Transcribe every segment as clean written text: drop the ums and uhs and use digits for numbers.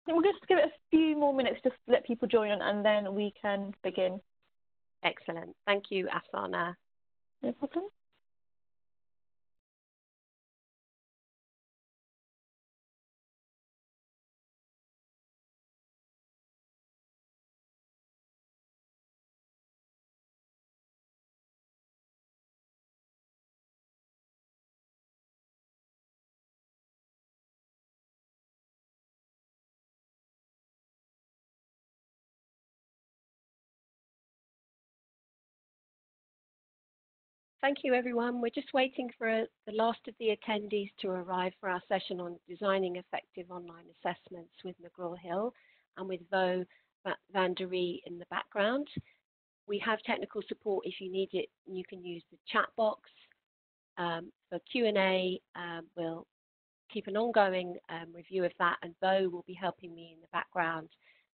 We'll just give it a few more minutes just to let people join on, and then we can begin. Excellent. Thank you, Asana. No problem. Thank you, everyone. We're just waiting for the last of the attendees to arrive for our session on designing effective online assessments with McGraw Hill and with Vo van der Ree in the background. We have technical support if you need it. You can use the chat box. For Q&A, we'll keep an ongoing review of that, and Vo will be helping me in the background.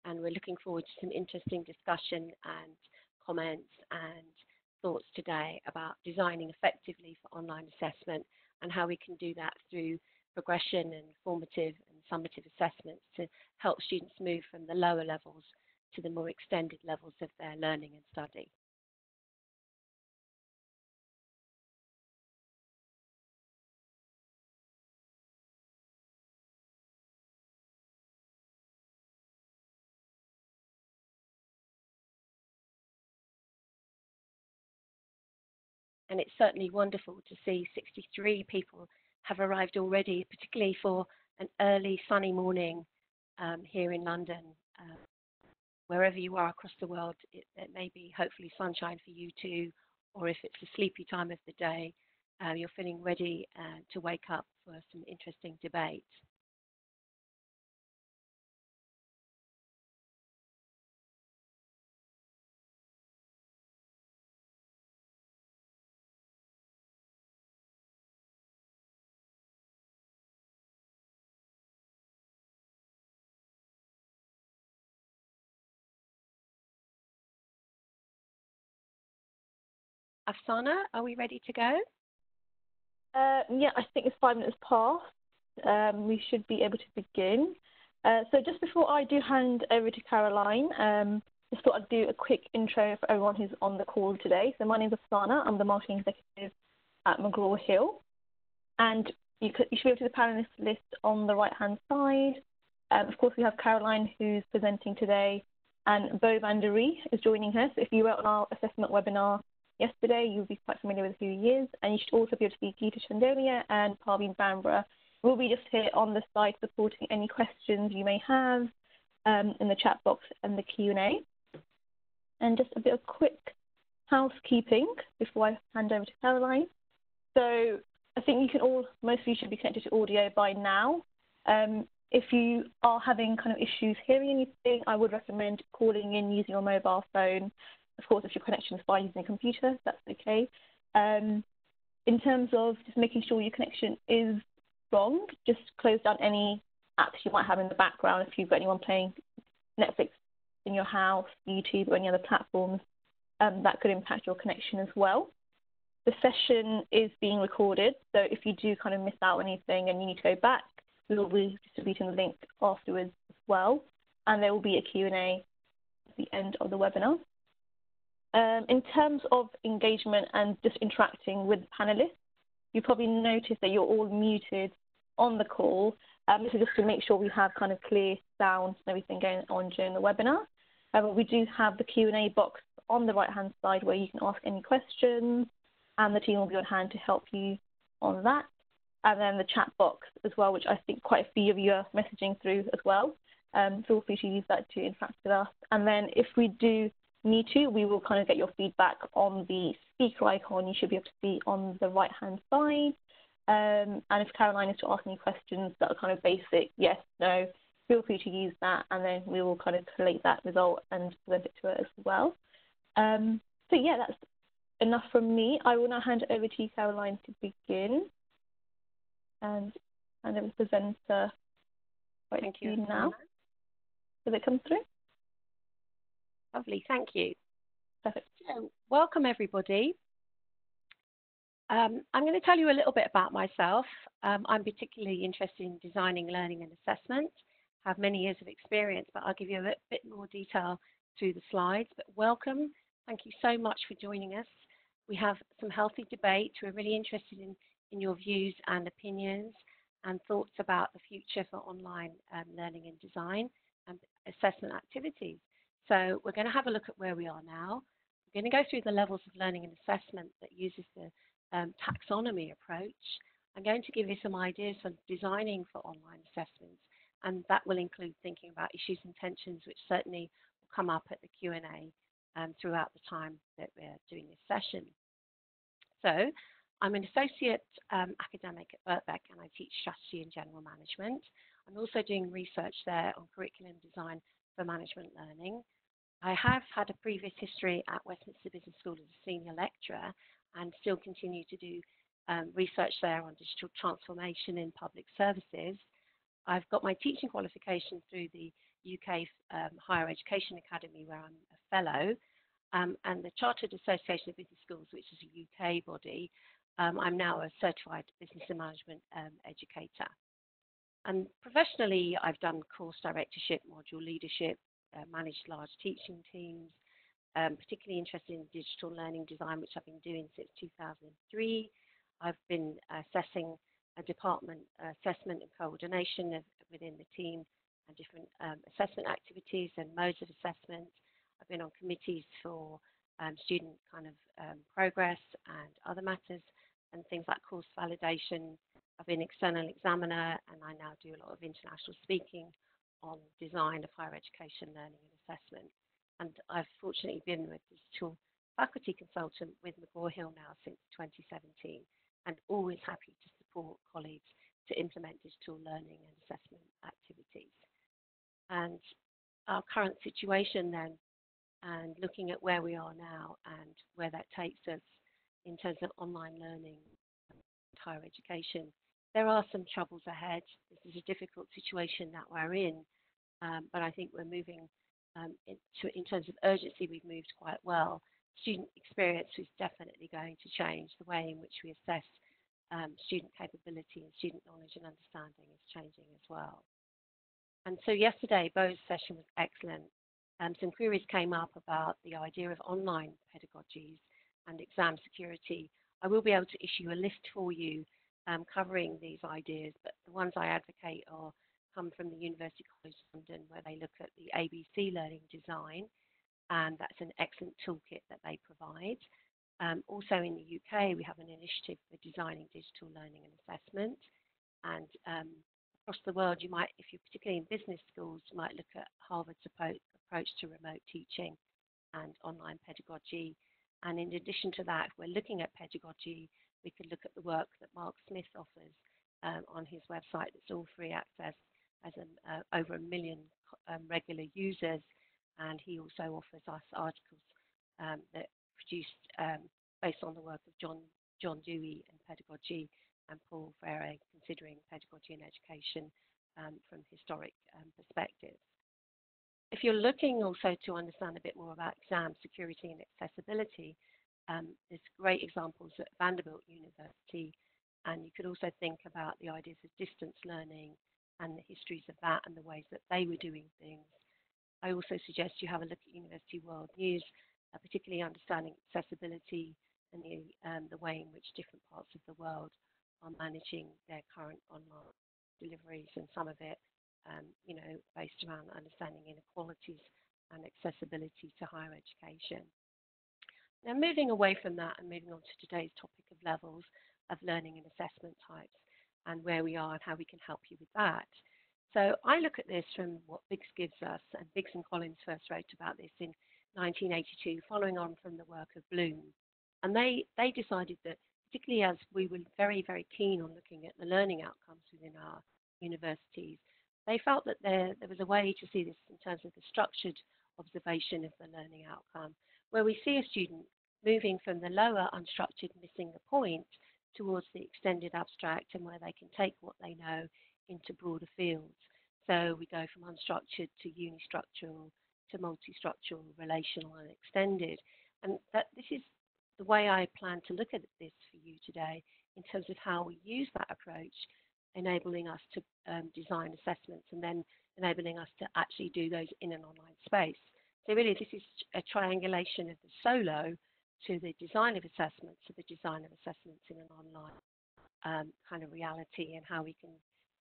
And we're looking forward to some interesting discussion and comments and thoughts today about designing effectively for online assessment and how we can do that through progression and formative and summative assessments to help students move from the lower levels to the more extended levels of their learning and study. And it's certainly wonderful to see 63 people have arrived already, particularly for an early sunny morning here in London. Wherever you are across the world, it may be hopefully sunshine for you too, or if it's a sleepy time of the day, you're feeling ready to wake up for some interesting debate. Afsana, are we ready to go? Yeah, I think it's 5 minutes past. We should be able to begin. So just before I do hand over to Caroline, just thought I'd do a quick intro for everyone who's on the call today. So my name is Afsana. I'm the marketing executive at McGraw Hill. And you should be able to see the panelist list on the right-hand side. Of course, we have Caroline, who's presenting today, and Vo van der Ree is joining her. So if you were on our assessment webinar yesterday, you'll be quite familiar with who he is. And you should also be able to see Geeta Chandolia and Parveen Bambra. We'll be just here on the side supporting any questions you may have in the chat box and the Q&A. And just a bit of quick housekeeping before I hand over to Caroline. So I think you can all, most of you should be connected to audio by now. If you are having kind of issues hearing anything, I would recommend calling in using your mobile phone. Of course, if your connection is fine using a computer, that's okay. In terms of just making sure your connection is strong, just close down any apps you might have in the background if you've got anyone playing Netflix in your house, YouTube, or any other platforms. That could impact your connection as well. The session is being recorded, so if you do kind of miss out on anything and you need to go back, we will be distributing the link afterwards as well, and there will be a Q&A at the end of the webinar. In terms of engagement and just interacting with the panelists, you probably noticed that you're all muted on the call. This is just to make sure we have kind of clear sound and everything going on during the webinar. We do have the Q&A box on the right-hand side where you can ask any questions, and the team will be on hand to help you on that. And then the chat box as well, which I think quite a few of you are messaging through as well. Feel free to use that to interact with us. And then if we do need to, we will kind of get your feedback on the speaker icon you should be able to see on the right-hand side. And if Caroline is to ask any questions that are kind of basic, yes, no, feel free to use that, and then we will kind of collate that result and present it to her as well. So yeah, that's enough from me. I will now hand it over to you, Caroline, to begin. And hand over to the presenter right Thank you now. Does it come through? Lovely, thank you. Perfect. So, welcome everybody. I'm going to tell you a little bit about myself. I'm particularly interested in designing learning and assessment, have many years of experience, but I'll give you a bit more detail through the slides. But welcome. Thank you so much for joining us. We have some healthy debate. We're really interested in your views and opinions and thoughts about the future for online learning and design and assessment activities. So we're going to have a look at where we are now. We're going to go through the levels of learning and assessment that uses the taxonomy approach. I'm going to give you some ideas for designing for online assessments, and that will include thinking about issues and tensions, which certainly will come up at the Q&A throughout the time that we're doing this session. So I'm an associate academic at Birkbeck, and I teach strategy and general management. I'm also doing research there on curriculum design for management learning. I have had a previous history at Westminster Business School as a senior lecturer and still continue to do research there on digital transformation in public services. I've got my teaching qualification through the UK Higher Education Academy, where I'm a fellow, and the Chartered Association of Business Schools, which is a UK body. I'm now a certified business and management educator. And professionally, I've done course directorship, module leadership, managed large teaching teams, particularly interested in digital learning design, which I've been doing since 2003. I've been assessing a department assessment and coordination within the team and different assessment activities and modes of assessment. I've been on committees for student kind of progress and other matters and things like course validation. I've been external examiner, and I now do a lot of international speaking on design of higher education learning and assessment. And I've fortunately been a digital faculty consultant with McGraw Hill now since 2017, and always happy to support colleagues to implement digital learning and assessment activities. And our current situation then, and looking at where we are now and where that takes us in terms of online learning and higher education, there are some troubles ahead. This is a difficult situation that we're in, but I think we're moving in terms of urgency, we've moved quite well. Student experience is definitely going to change. The way in which we assess student capability and student knowledge and understanding is changing as well. And so yesterday, Bo's session was excellent. Some queries came up about the idea of online pedagogies and exam security. I will be able to issue a list for you covering these ideas, but the ones I advocate come from the University College London, where they look at the ABC learning design, and that's an excellent toolkit that they provide. Also in the UK, we have an initiative for designing digital learning and assessment. And across the world, you might, if you're particularly in business schools, you might look at Harvard's approach to remote teaching and online pedagogy. And in addition to that, if we're looking at pedagogy, we could look at the work that Mark Smith offers on his website. That's all free access, has over 1 million regular users, and he also offers us articles that produced based on the work of John Dewey in pedagogy and Paul Frere, considering pedagogy and education from historic perspectives. If you're looking also to understand a bit more about exam security and accessibility, there's great examples at Vanderbilt University, and you could also think about the ideas of distance learning and the histories of that and the ways that they were doing things. I also suggest you have a look at University World News, particularly understanding accessibility and the way in which different parts of the world are managing their current online deliveries, and some of it, based around understanding inequalities and accessibility to higher education. Now, moving away from that and moving on to today's topic of levels of learning and assessment types and where we are and how we can help you with that. So I look at this from what Biggs gives us, and Biggs and Collins first wrote about this in 1982, following on from the work of Bloom. And they decided that, particularly as we were very, very keen on looking at the learning outcomes within our universities, they felt that there was a way to see this in terms of the structured observation of the learning outcome, where we see a student moving from the lower unstructured, missing the point, towards the extended abstract, and where they can take what they know into broader fields. So we go from unstructured to unistructural to multistructural, relational, and extended. And this is the way I plan to look at this for you today in terms of how we use that approach, enabling us to design assessments and then enabling us to actually do those in an online space. So really, this is a triangulation of the solo to the design of assessments, to the design of assessments in an online kind of reality, and how we can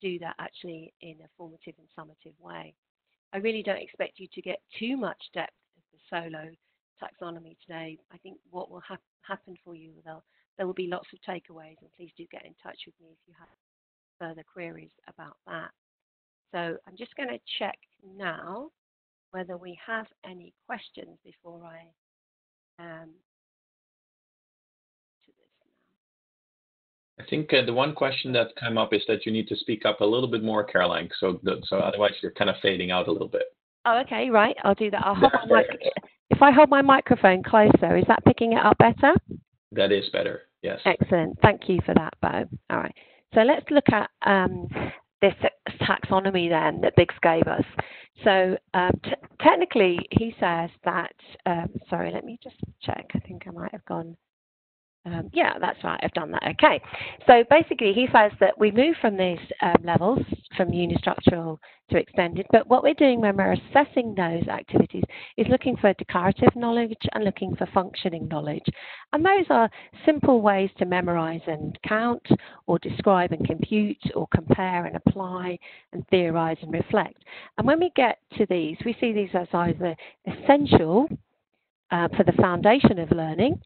do that actually in a formative and summative way. I really don't expect you to get too much depth of the solo taxonomy today. I think what will happen for you, there will be lots of takeaways, and please do get in touch with me if you have further queries about that. So I'm just going to check now whether we have any questions before I to this now. I think the one question that came up is that you need to speak up a little bit more, Caroline, so otherwise you're kind of fading out a little bit. Oh, okay, right. I'll do that. If I hold my microphone closer, is that picking it up better? That is better, yes. Excellent. Thank you for that, Bo. All right. So let's look at this taxonomy then that Biggs gave us. So technically, he says that, sorry, let me just check. I think I might have gone. Yeah, that's right. I've done that. Okay. So basically, he says that we move from these levels, from unistructural to extended. But what we're doing when we're assessing those activities is looking for declarative knowledge and looking for functioning knowledge. And those are simple ways to memorize and count, or describe and compute, or compare and apply, and theorize and reflect. And when we get to these, we see these as either essential for the foundation of learning,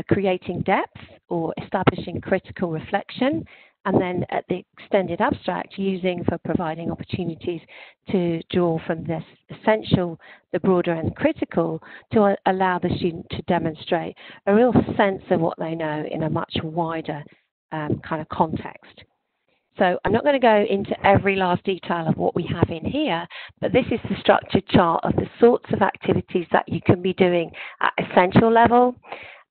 creating depth, or establishing critical reflection, and then at the extended abstract, using for providing opportunities to draw from this essential, the broader and critical, to allow the student to demonstrate a real sense of what they know in a much wider kind of context. So I'm not going to go into every last detail of what we have in here, but this is the structured chart of the sorts of activities that you can be doing at essential level,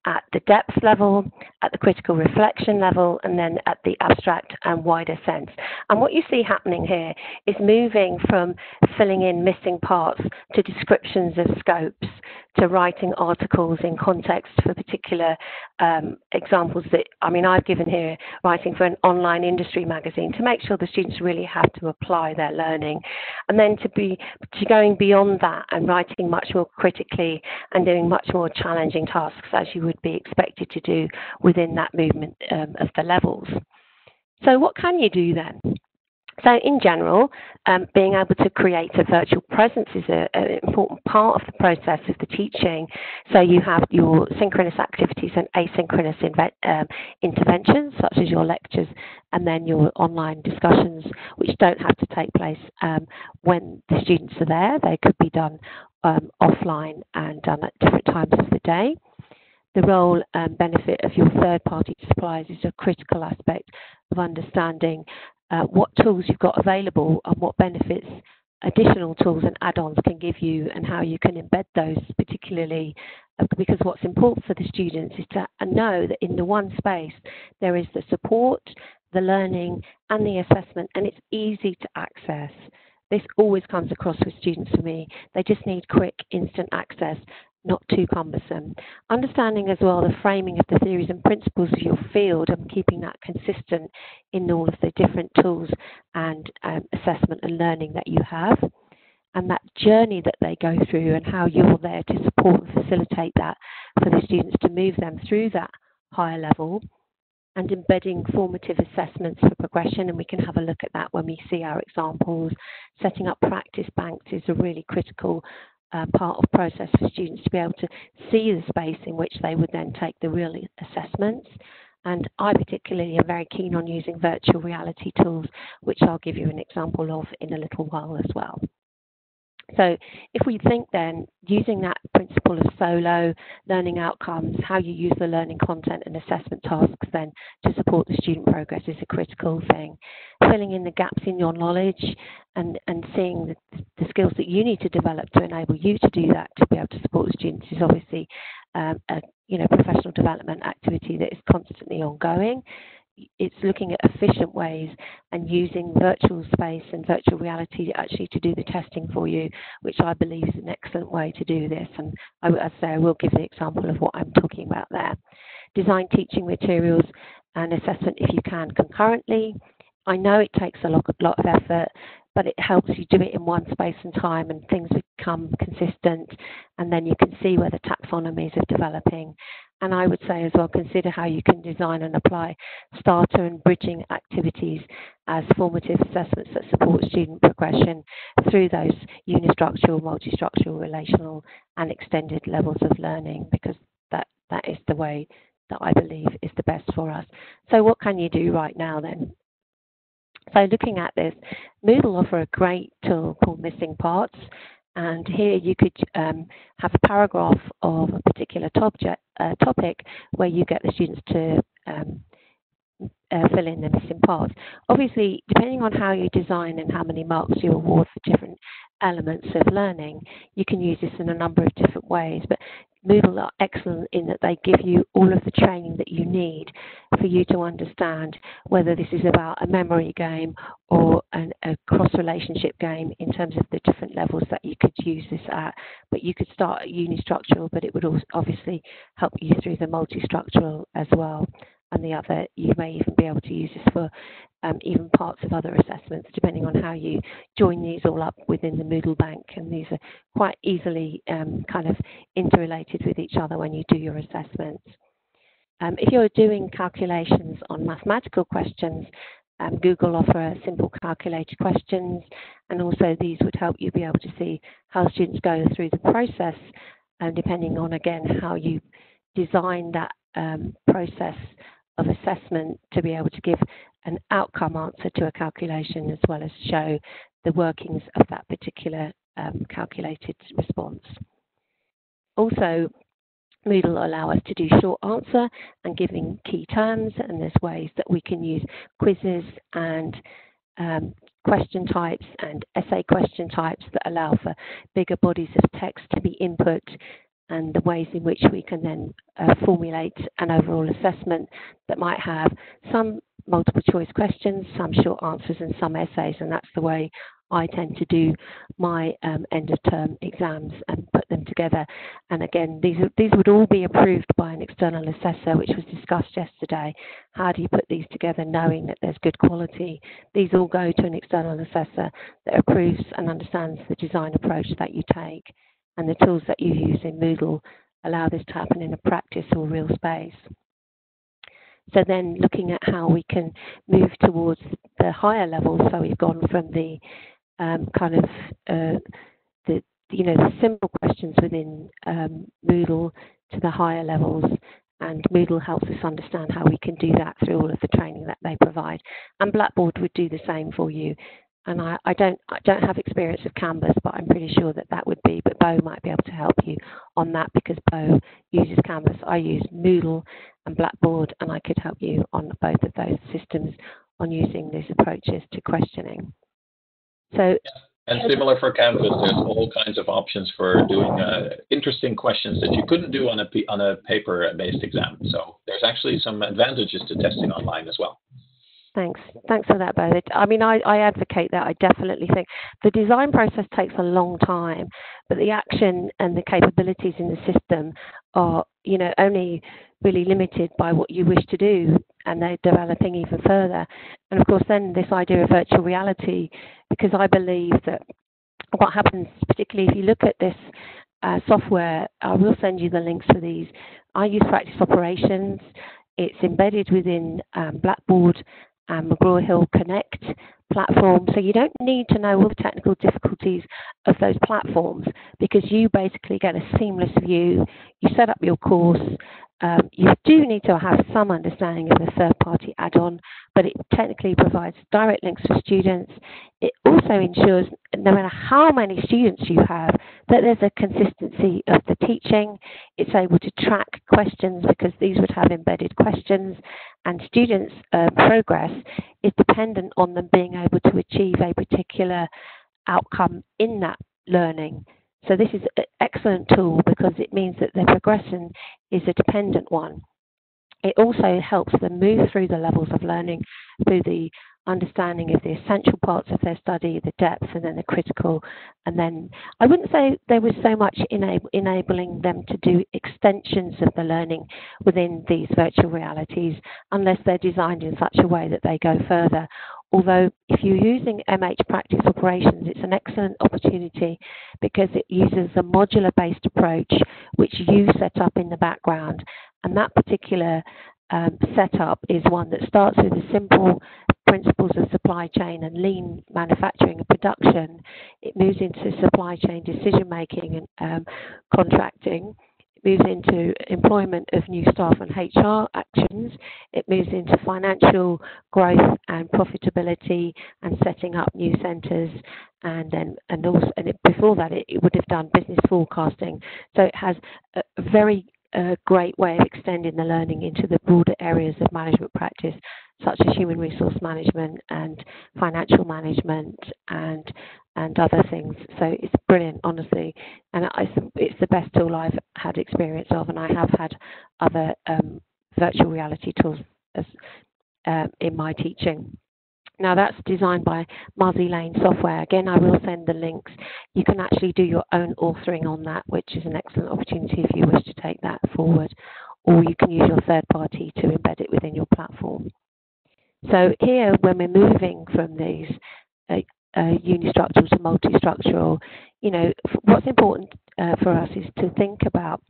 at the depth level, at the critical reflection level, and then at the abstract and wider sense. And what you see happening here is moving from filling in missing parts to descriptions of scopes, to writing articles in context for particular examples that, I mean, I've given here, writing for an online industry magazine to make sure the students really have to apply their learning. And then to going beyond that and writing much more critically and doing much more challenging tasks, as you would be expected to do within that movement of the levels. So what can you do then? So in general, being able to create a virtual presence is an important part of the process of the teaching. So you have your synchronous activities and asynchronous interventions, such as your lectures, and then your online discussions, which don't have to take place when the students are there. They could be done offline and done at different times of the day. The role and benefit of your third-party suppliers is a critical aspect of understanding what tools you've got available and what benefits additional tools and add-ons can give you, and how you can embed those, particularly because what's important for the students is to know that in the one space there is the support, the learning and the assessment, and it's easy to access. This always comes across with students for me. They just need quick, instant access, not too cumbersome. Understanding as well the framing of the theories and principles of your field and keeping that consistent in all of the different tools and assessment and learning that you have, and that journey that they go through and how you're there to support and facilitate that for the students to move them through that higher level, and embedding formative assessments for progression, and we can have a look at that when we see our examples. Setting up practice banks is a really critical part of process for students to be able to see the space in which they would then take the real assessments. And I particularly am very keen on using virtual reality tools, which I'll give you an example of in a little while as well. So if we think then, using that principle of solo, learning outcomes, how you use the learning content and assessment tasks then to support the student progress is a critical thing. Filling in the gaps in your knowledge and seeing the skills that you need to develop to enable you to do that, to be able to support the students, is obviously a professional development activity that is constantly ongoing. It's looking at efficient ways and using virtual space and virtual reality actually to do the testing for you, which I believe is an excellent way to do this. And as I say, I will give the example of what I'm talking about there. Design teaching materials and assessment if you can concurrently. I know it takes a lot of effort. but it helps you do it in one space and time, and things become consistent, and then you can see where the taxonomies are developing. And I would say as well, consider how you can design and apply starter and bridging activities as formative assessments that support student progression through those unistructural, multistructural, relational and extended levels of learning, because that is the way that I believe is the best for us. So what can you do right now then? So looking at this, Moodle offer a great tool called Missing Parts, and here you could have a paragraph of a particular topic where you get the students to fill in the missing parts. Obviously, depending on how you design and how many marks you award for different elements of learning, you can use this in a number of different ways. But Moodle are excellent in that they give you all of the training that you need for you to understand whether this is about a memory game or a cross-relationship game in terms of the different levels that you could use this at. But you could start at unistructural, but it would also obviously help you through the multistructural as well. And the other, you may even be able to use this for even parts of other assessments, depending on how you join these all up within the Moodle bank. And these are quite easily kind of interrelated with each other when you do your assessments. If you're doing calculations on mathematical questions, Google offer simple calculated questions, and also these would help you be able to see how students go through the process, and depending on, again, how you design that process of assessment to be able to give an outcome answer to a calculation, as well as show the workings of that particular calculated response. Also, Moodle allow us to do short answer and giving key terms, and there's ways that we can use quizzes and question types and essay question types that allow for bigger bodies of text to be input, and the ways in which we can then formulate an overall assessment that might have some multiple choice questions, some short answers and some essays, and that's the way I tend to do my end of term exams and put them together. And again, these would all be approved by an external assessor, which was discussed yesterday. How do you put these together knowing that there's good quality? These all go to an external assessor that approves and understands the design approach that you take. And the tools that you use in Moodle allow this to happen in a practice or real space. So then looking at how we can move towards the higher levels, so we've gone from the the simple questions within Moodle to the higher levels, and Moodle helps us understand how we can do that through all of the training that they provide. And Blackboard would do the same for you. And I don't have experience with Canvas, but I'm pretty sure that would be. But Bo might be able to help you on that, because Bo uses Canvas. I use Moodle and Blackboard, and I could help you on both of those systems on using these approaches to questioning. So, and similar for Canvas, there's all kinds of options for doing interesting questions that you couldn't do on a paper-based exam. So there's actually some advantages to testing online as well. Thanks for that, Bo. I mean, I advocate that. I definitely think the design process takes a long time, but the action and the capabilities in the system are, only really limited by what you wish to do, and they're developing even further. And of course, then this idea of virtual reality, because I believe that what happens, particularly if you look at this software, I will send you the links for these. I use Practice Operations. It's embedded within Blackboard and McGraw Hill Connect platform. So you don't need to know all the technical difficulties of those platforms, because you basically get a seamless view. You set up your course. You do need to have some understanding of the third-party add-on, but it technically provides direct links for students. It also ensures, no matter how many students you have, that there's a consistency of the teaching. It's able to track questions, because these would have embedded questions, and students' progress is dependent on them being able to achieve a particular outcome in that learning. So this is an excellent tool, because it means that their progression is a dependent one. It also helps them move through the levels of learning, through the understanding of the essential parts of their study, the depth, and then the critical. And then I wouldn't say there was so much enabling them to do extensions of the learning within these virtual realities, unless they're designed in such a way that they go further, although if you're using MH Practice Operations, it's an excellent opportunity because it uses a modular-based approach which you set up in the background. And that particular setup is one that starts with the simple principles of supply chain and lean manufacturing and production. It moves into supply chain decision-making and contracting. Moves into employment of new staff and HR actions. It moves into financial growth and profitability and setting up new centres, and before that it would have done business forecasting. So it has a very great way of extending the learning into the broader areas of management practice, such as human resource management and financial management and other things. So it's brilliant, honestly, and it's the best tool I've had experience of, and I have had other virtual reality tools as in my teaching. Now that's designed by Muzzy Lane Software. Again, I will send the links. You can actually do your own authoring on that, which is an excellent opportunity if you wish to take that forward, or you can use your third party to embed it within your platform. So here, when we're moving from these unistructural to multistructural, what's important for us is to think about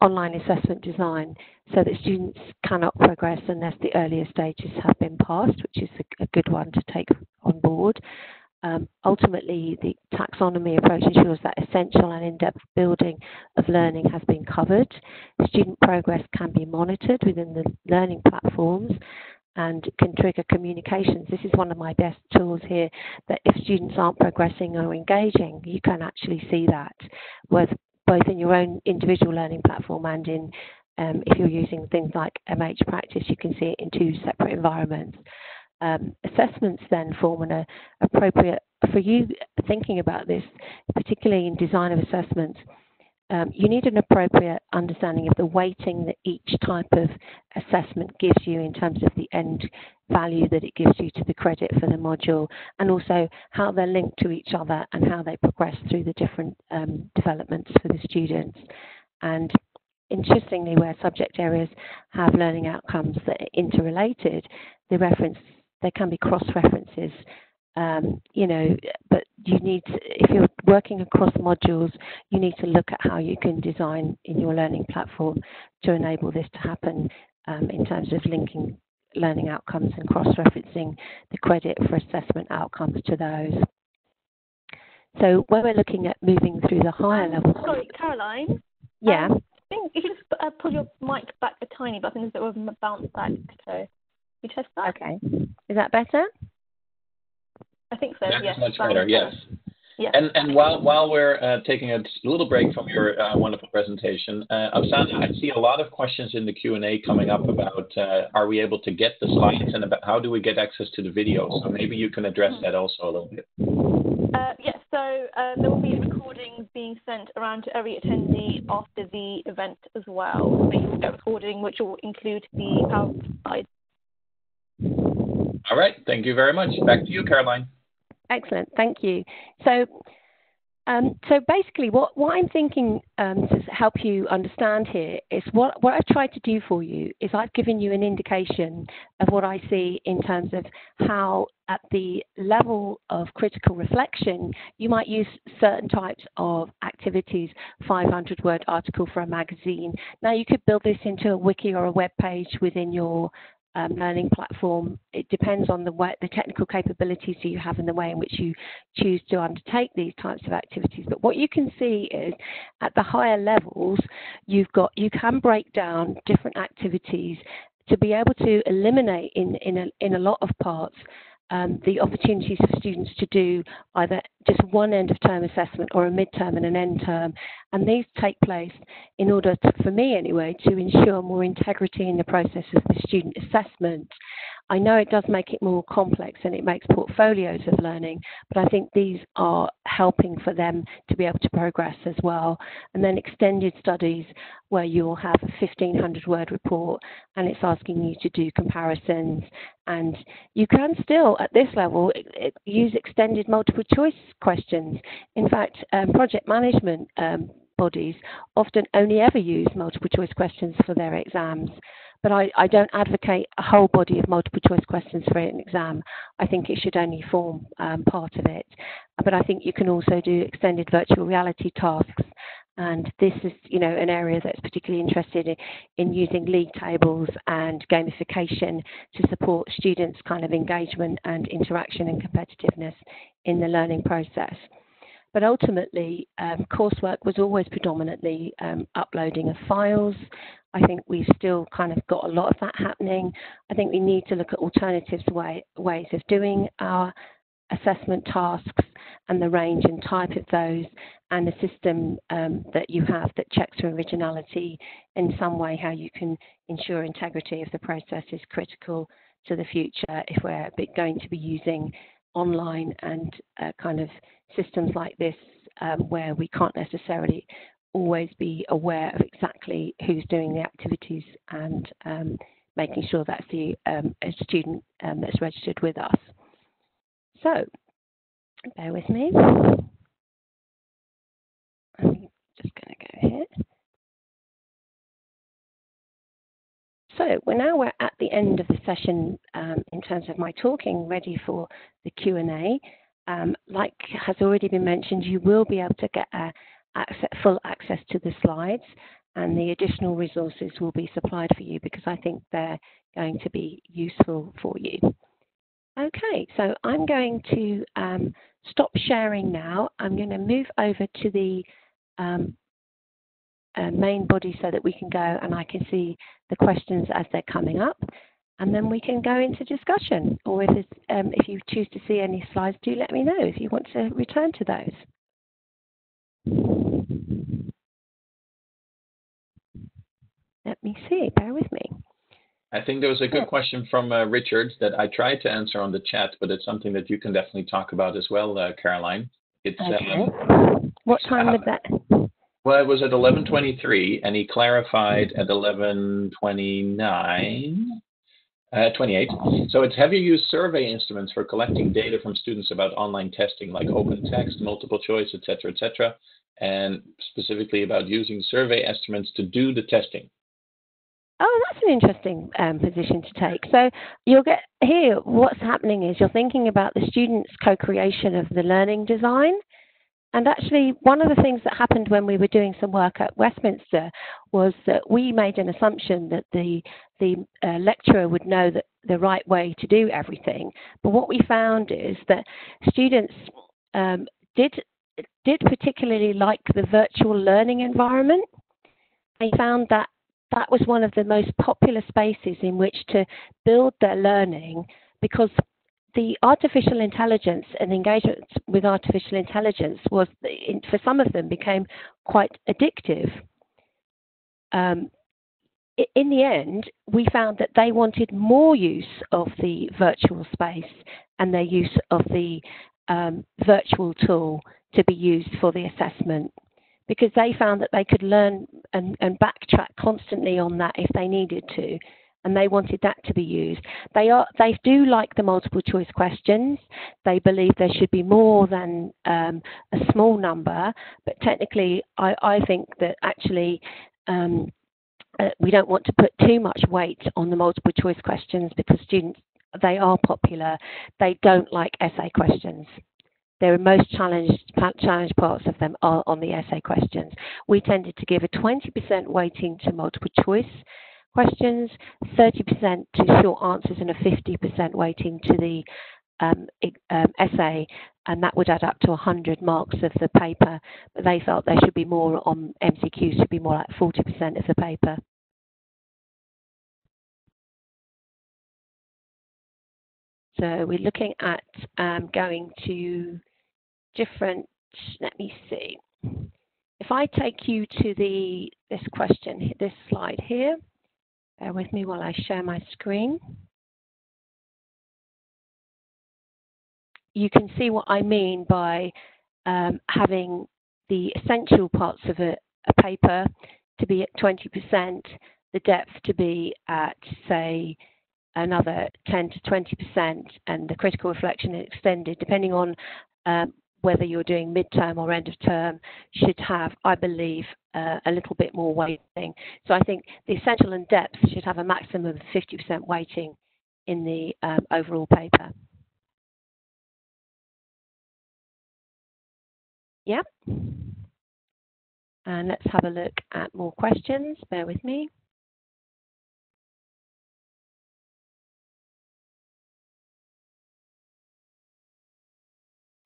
online assessment design so that students cannot progress unless the earlier stages have been passed, which is a good one to take on board. Ultimately, the taxonomy approach ensures that essential and in-depth building of learning has been covered. Student progress can be monitored within the learning platforms and can trigger communications. This is one of my best tools here, that if students aren't progressing or engaging, you can actually see that, both in your own individual learning platform and in if you're using things like MH Practice, you can see it in two separate environments. Assessments then form an appropriate, for you thinking about this, particularly in design of assessments, you need an appropriate understanding of the weighting that each type of assessment gives you in terms of the end value that it gives you to the credit for the module, and also how they're linked to each other and how they progress through the different developments for the students. And interestingly, where subject areas have learning outcomes that are interrelated, there can be cross-references. But you need to, if you're working across modules, you need to look at how you can design in your learning platform to enable this to happen in terms of linking learning outcomes and cross-referencing the credit for assessment outcomes to those. So when we're looking at moving through the higher levels... Sorry, Caroline? Yeah? I think if you just pull your mic back a tiny bit, I think there's a bit of a bounce back. So you test that? Okay. Is that better? I think so, yes. That's much better, yes. Yes. And while we're taking a little break from your wonderful presentation, Oksana, I see a lot of questions in the Q&A coming up about are we able to get the slides and about how do we get access to the video? So maybe you can address that also a little bit. Yes, so there will be recordings being sent around to every attendee after the event as well. So you will get a recording which will include the PowerPoint slides. All right, thank you very much. Back to you, Caroline. Excellent, thank you. So basically what I'm thinking to help you understand here is what I've tried to do for you is I've given you an indication of what I see in terms of how at the level of critical reflection you might use certain types of activities, 500-word article for a magazine. Now you could build this into a wiki or a web page within your learning platform. It depends on the technical capabilities you have and the way in which you choose to undertake these types of activities. But what you can see is at the higher levels, you can break down different activities to be able to eliminate in a lot of parts the opportunities for students to do either just one end of term assessment or a midterm and an end term. And these take place in order to, for me anyway, to ensure more integrity in the process of the student assessment. I know it does make it more complex and it makes portfolios of learning, but I think these are helping for them to be able to progress as well. And then extended studies where you'll have a 1,500-word report and it's asking you to do comparisons. And you can still, at this level, use extended multiple choice questions. In fact, project management bodies often only ever use multiple choice questions for their exams. but I don't advocate a whole body of multiple choice questions for an exam. I think it should only form part of it. But I think you can also do extended virtual reality tasks. And this is, an area that's particularly interested in using league tables and gamification to support students' kind of engagement and interaction and competitiveness in the learning process. But ultimately, coursework was always predominantly uploading of files. I think we've still kind of got a lot of that happening. I think we need to look at alternative ways of doing our assessment tasks and the range and type of those, and the system that you have that checks for originality in some way. How you can ensure integrity of the process is critical to the future if we're going to be using online and kind of systems like this where we can't necessarily always be aware of exactly who's doing the activities, and making sure that's the a student that's registered with us. So, bear with me. I'm just going to go here. So we're at the end of the session in terms of my talking, ready for the Q&A. Like has already been mentioned, you will be able to get full access to the slides, and the additional resources will be supplied for you because I think they're going to be useful for you. Okay, so I'm going to stop sharing now. I'm going to move over to the main body so that we can go and I can see the questions as they're coming up, and then we can go into discussion. Or if you choose to see any slides, do let me know if you want to return to those. Let me see, bear with me. I think there was a good question from Richard that I tried to answer on the chat, but it's something that you can definitely talk about as well, Caroline. It's okay. What time was that? Well, it was at 11:23, and he clarified at 11:28. So it's, have you used survey instruments for collecting data from students about online testing, like open text, multiple choice, et cetera, and specifically about using survey instruments to do the testing? Oh, that's an interesting position to take. So you'll get here, what's happening is you're thinking about the students' co-creation of the learning design. And actually, one of the things that happened when we were doing some work at Westminster was that we made an assumption that the lecturer would know that the right way to do everything. But what we found is that students did particularly like the virtual learning environment. They found that that was one of the most popular spaces in which to build their learning, because the artificial intelligence and engagement with artificial intelligence was, for some of them, became quite addictive. In the end, we found that they wanted more use of the virtual space and their use of the virtual tool to be used for the assessment, because they found that they could learn and backtrack constantly on that if they needed to, and they wanted that to be used. They do like the multiple choice questions. They believe there should be more than a small number, but technically I think that actually we don't want to put too much weight on the multiple choice questions, because students, they are popular. They don't like essay questions. The most challenged parts of them are on the essay questions. We tended to give a 20% weighting to multiple choice questions, 30% to short answers, and a 50% weighting to the essay, and that would add up to 100 marks of the paper. But they felt there should be more on MCQs, should be more like 40% of the paper. So we're looking at going to different, let me see. If I take you to this question, this slide here, bear with me while I share my screen. You can see what I mean by having the essential parts of a paper to be at 20%, the depth to be at, say, another 10 to 20%, and the critical reflection extended, depending on whether you're doing midterm or end of term, should have, I believe, a little bit more weighting. So I think the essential and depth should have a maximum of 50% weighting in the overall paper. Yep. And let's have a look at more questions. Bear with me.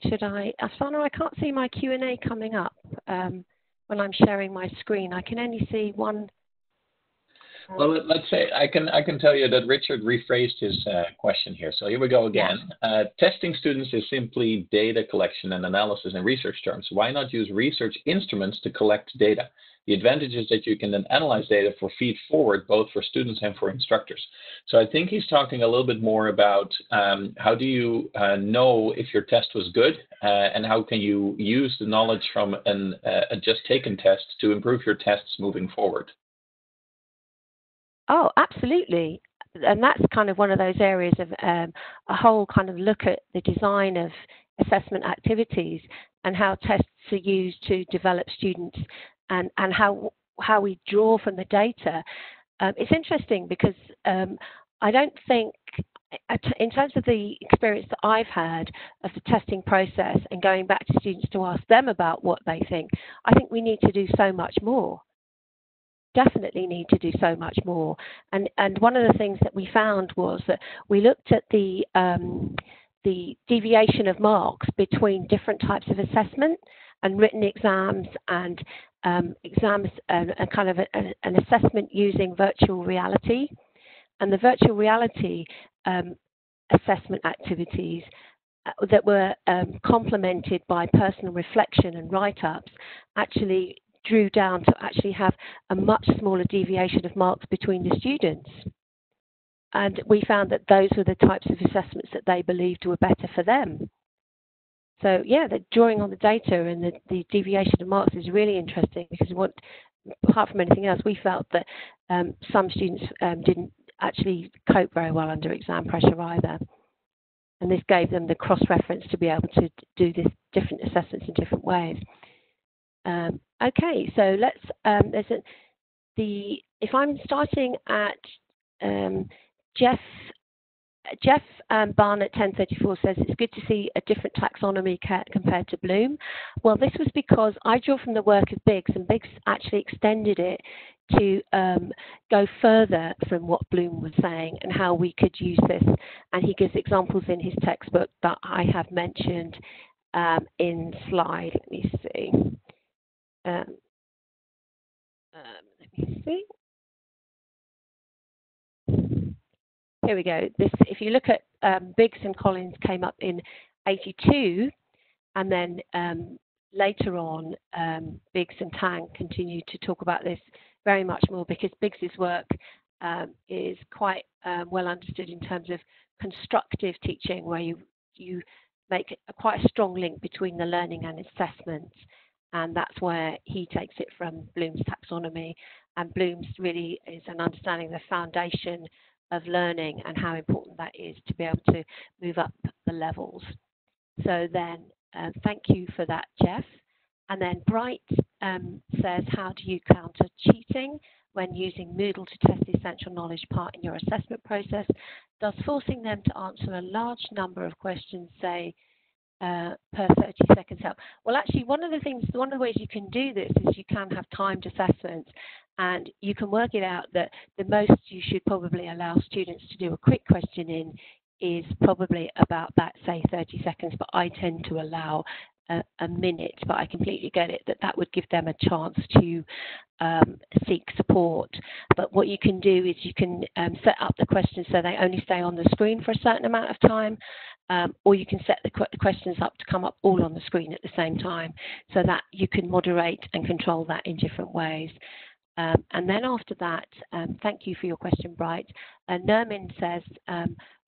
Should I, Afsana, I can't see my Q&A coming up when I'm sharing my screen. I can only see one. Well, let's say I can tell you that Richard rephrased his question here. So here we go again. Yeah. Testing students is simply data collection and analysis in research terms. Why not use research instruments to collect data? The advantage is that you can then analyze data for feed forward, both for students and for instructors. So I think he's talking a little bit more about how do you know if your test was good and how can you use the knowledge from a just taken test to improve your tests moving forward? Oh, absolutely. And that's kind of one of those areas of a whole kind of look at the design of assessment activities and how tests are used to develop students and how we draw from the data. It's interesting because I don't think, in terms of the experience that I've had of the testing process and going back to students to ask them about what they think, I think we need to do so much more. Definitely need to do so much more. And one of the things that we found was that we looked at the deviation of marks between different types of assessment and written exams and exams and kind of an assessment using virtual reality. And the virtual reality assessment activities that were complemented by personal reflection and write-ups actually drew down to actually have a much smaller deviation of marks between the students. And we found that those were the types of assessments that they believed were better for them. So yeah, the drawing on the data and the deviation of marks is really interesting because apart from anything else, we felt that some students didn't actually cope very well under exam pressure either. And this gave them the cross-reference to be able to do this different assessments in different ways. Okay, so let's, if I'm starting at Jeff Barnett 1034 says it's good to see a different taxonomy compared to Bloom. Well, this was because I drew from the work of Biggs, and Biggs actually extended it to go further from what Bloom was saying and how we could use this. And he gives examples in his textbook that I have mentioned in slide. Let me see. Let me see. Here we go. This, if you look at Biggs and Collins came up in 82, and then later on Biggs and Tang continued to talk about this very much more because Biggs's work is quite well understood in terms of constructive teaching, where you make quite a strong link between the learning and assessment. And that's where he takes it from Bloom's taxonomy. And Bloom's really is an understanding of the foundation of learning and how important that is to be able to move up the levels. So then, thank you for that, Jeff. And then Bright says, how do you counter cheating when using Moodle to test the essential knowledge part in your assessment process? Does forcing them to answer a large number of questions, say, per 30 seconds help? Well, actually, one of the ways you can do this is you can have timed assessments, and you can work it out that the most you should probably allow students to do a quick question in is probably about that, say, 30 seconds, but I tend to allow a minute, but I completely get it that would give them a chance to seek support. But what you can do is you can set up the questions so they only stay on the screen for a certain amount of time, or you can set the questions up to come up all on the screen at the same time, so that you can moderate and control that in different ways. And then after that, thank you for your question, Bright. Nermin says,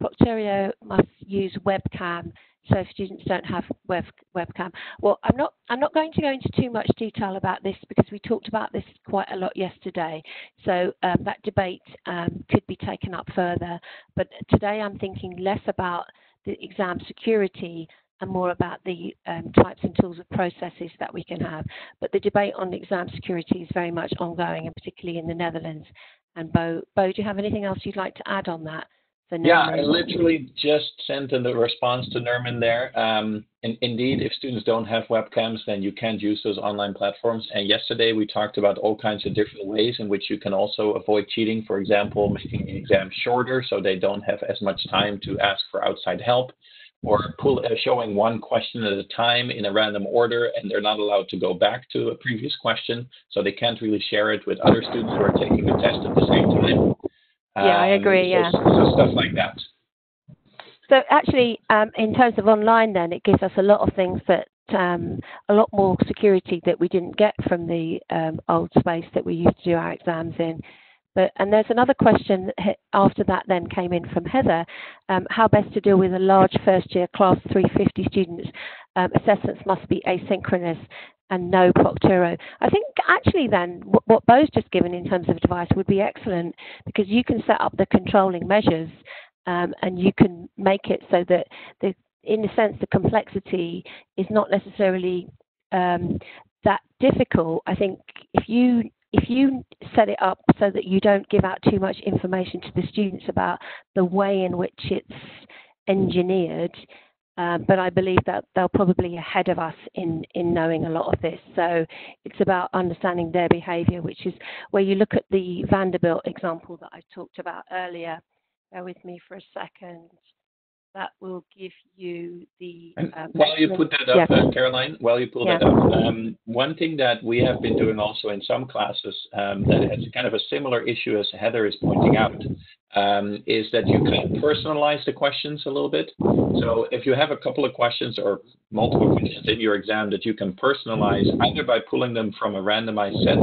Proctorio must use webcam, so if students don't have webcam. Well, I'm not going to go into too much detail about this because we talked about this quite a lot yesterday. So that debate could be taken up further. But today I'm thinking less about the exam security and more about the types and tools of processes that we can have. But the debate on exam security is very much ongoing, and particularly in the Netherlands. And Bo, do you have anything else you'd like to add on that? Yeah, I literally just sent in the response to Nermin there. And indeed, if students don't have webcams, then you can't use those online platforms. And yesterday we talked about all kinds of different ways in which you can also avoid cheating. For example, making the exam shorter so they don't have as much time to ask for outside help, or showing one question at a time in a random order, and they're not allowed to go back to a previous question, so they can't really share it with other students who are taking the test at the same time. Yeah, I agree, yeah. So stuff like that. So actually, in terms of online then, it gives us a lot of things that, a lot more security that we didn't get from the old space that we used to do our exams in. And there's another question after that then came in from Heather, how best to deal with a large first year class, 350 students. Assessments must be asynchronous and no proctoro. I think actually then what Bo's just given in terms of advice would be excellent, because you can set up the controlling measures and you can make it so that, in a sense, the complexity is not necessarily that difficult. I think if you set it up so that you don't give out too much information to the students about the way in which it's engineered, but I believe that they're probably ahead of us in knowing a lot of this. So it's about understanding their behaviour, which is where you look at the Vanderbilt example that I talked about earlier. Bear with me for a second. That will give you the... while you put that up, yeah. Caroline, while you pull that up, one thing that we have been doing also in some classes that has kind of a similar issue as Heather is pointing out, is that you can personalize the questions a little bit. So if you have a couple of questions or multiple questions in your exam that you can personalize either by pulling them from a randomized set,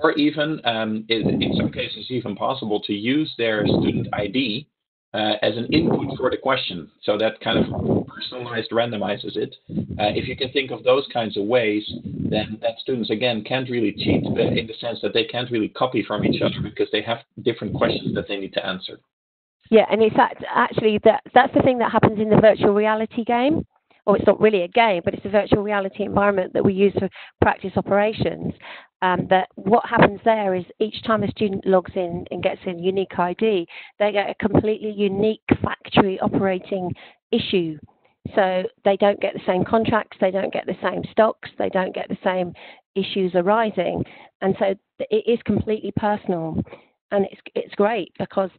or even, in some cases, even possible to use their student ID as an input for the question. So that kind of personalized randomizes it. If you can think of those kinds of ways, then that students, again, can't really cheat in the sense that they can't really copy from each other because they have different questions that they need to answer. Yeah, and it's actually that's the thing that happens in the virtual reality game. Or it's not really a game, but it's a virtual reality environment that we use for practice operations. That what happens there is each time a student logs in and gets a unique ID, they get a completely unique factory operating issue. So they don't get the same contracts, they don't get the same stocks, they don't get the same issues arising. And so it is completely personal. And it's great because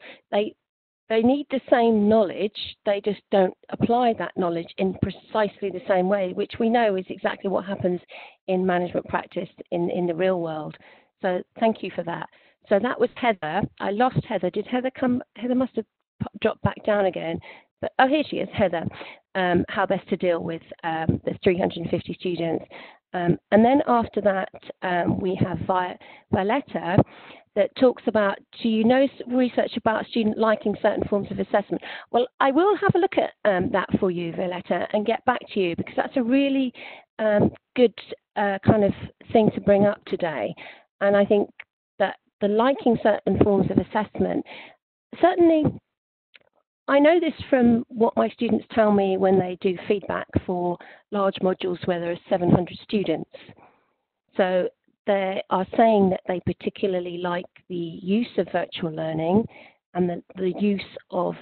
they need the same knowledge, they just don't apply that knowledge in precisely the same way, which we know is exactly what happens in management practice in the real world. So thank you for that. So that was Heather. I lost Heather. Did Heather come? Heather must have dropped back down again. But oh, here she is, Heather. How best to deal with the 350 students. And then after that, we have Violetta, that talks about, do you know research about student liking certain forms of assessment? Well, I will have a look at that for you, Violetta, and get back to you, because that's a really good kind of thing to bring up today. And I think that the liking certain forms of assessment, certainly, I know this from what my students tell me when they do feedback for large modules where there are 700 students. So they are saying that they particularly like the use of virtual learning and the use of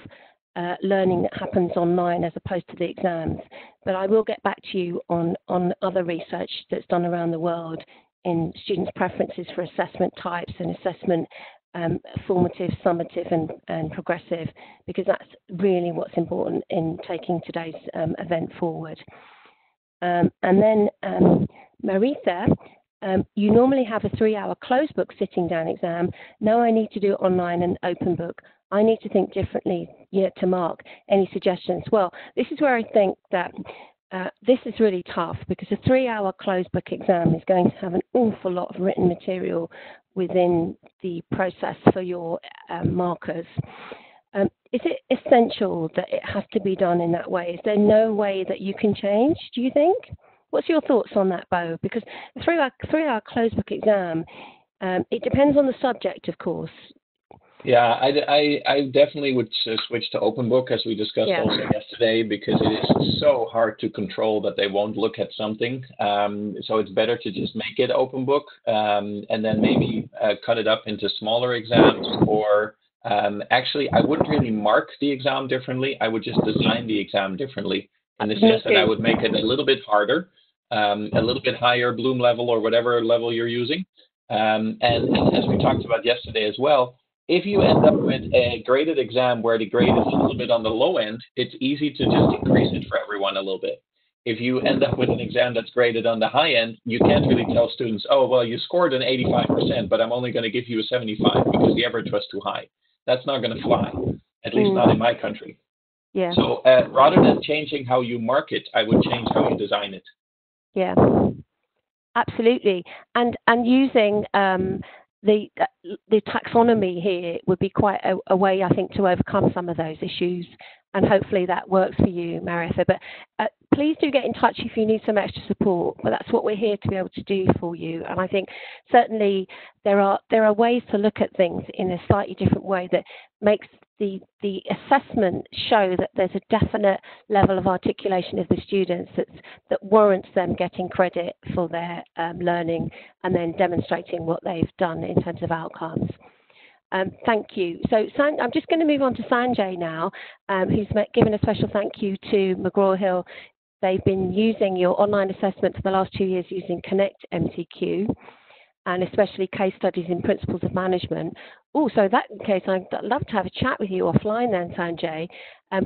learning that happens online as opposed to the exams. But I will get back to you on other research that's done around the world in students' preferences for assessment types and assessment formative, summative and progressive, because that's really what's important in taking today's event forward. And then Maritha, you normally have a 3-hour closed book sitting down exam. Now I need to do it online and open book. I need to think differently to Mark. Any suggestions? Well, this is where I think that this is really tough, because a 3-hour closed book exam is going to have an awful lot of written material within the process for your markers. Is it essential that it has to be done in that way? Is there no way that you can change, do you think? What's your thoughts on that, Bo? Because a 3-hour closed book exam, it depends on the subject, of course. Yeah, I definitely would switch to open book as we discussed Yeah. also yesterday, because it is so hard to control that they won't look at something. So it's better to just make it open book, and then maybe cut it up into smaller exams, or actually I wouldn't really mark the exam differently. I would just design the exam differently in the Me sense that I too. would make it a little bit harder, a little bit higher Bloom level or whatever level you're using. And as we talked about yesterday as well, if you end up with a graded exam where the grade is a little bit on the low end, it's easy to just increase it for everyone a little bit. If you end up with an exam that's graded on the high end, you can't really tell students, oh, well, you scored an 85%, but I'm only going to give you a 75 because the average was too high. That's not going to fly, at least not in my country. Yeah. So rather than changing how you market, I would change how you design it. Yeah. Absolutely, and using the taxonomy here would be quite a way, I think, to overcome some of those issues, and hopefully that works for you, Maritha. But please do get in touch if you need some extra support. But that's what we're here to be able to do for you. And I think certainly there are ways to look at things in a slightly different way that makes the assessment show that there's a definite level of articulation of the students that warrants them getting credit for their learning and then demonstrating what they've done in terms of outcomes. Thank you. So I'm just going to move on to Sanjay now, who's given a special thank you to McGraw Hill. They've been using your online assessment for the last 2 years using Connect MCQ, and especially case studies in principles of management. Also, in that case, I'd love to have a chat with you offline then, Sanjay.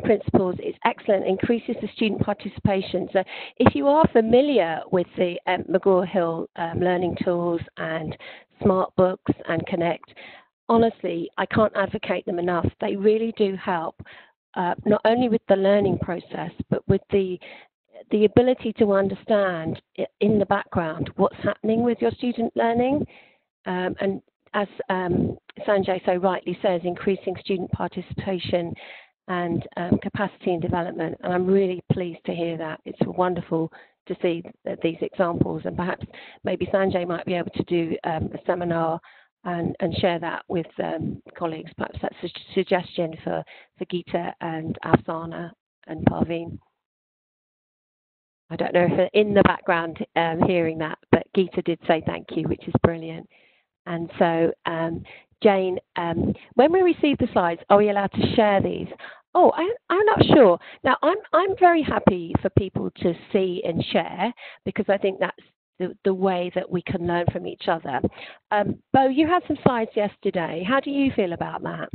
Principles is excellent, increases the student participation. So if you are familiar with the McGraw Hill learning tools and Smart Books and Connect, honestly, I can't advocate them enough. They really do help, not only with the learning process, but with the ability to understand in the background what's happening with your student learning. And as Sanjay so rightly says, increasing student participation and capacity and development. And I'm really pleased to hear that. It's wonderful to see these examples. And perhaps maybe Sanjay might be able to do a seminar and share that with colleagues. Perhaps that's a suggestion for Geeta and Afsana and Parveen. I don't know if in the background hearing that, but Geeta did say thank you, which is brilliant. And so, Jane, when we receive the slides, are we allowed to share these? Oh, I'm not sure. Now, I'm very happy for people to see and share, because I think that's the way that we can learn from each other. Bo, you had some slides yesterday. How do you feel about that?